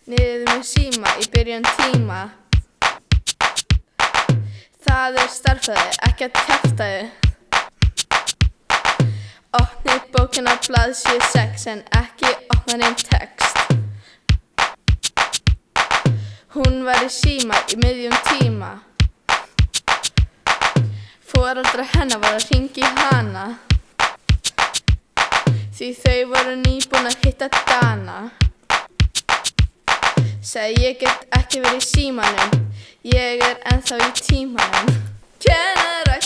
Niður með síma í byrjun tíma. Það stærðfræði, ekki að kjaftaði. Opnið bókina blaðsíðu 6 en ekki opna neinn text. Hún var í síma í miðjum tíma. Foreldrar hennar voru að hringja í hana því þau voru nýbúin að hitta Dana. Sagði ég get ekki verið í símanum, ég ennþá í tímanum. Kennara,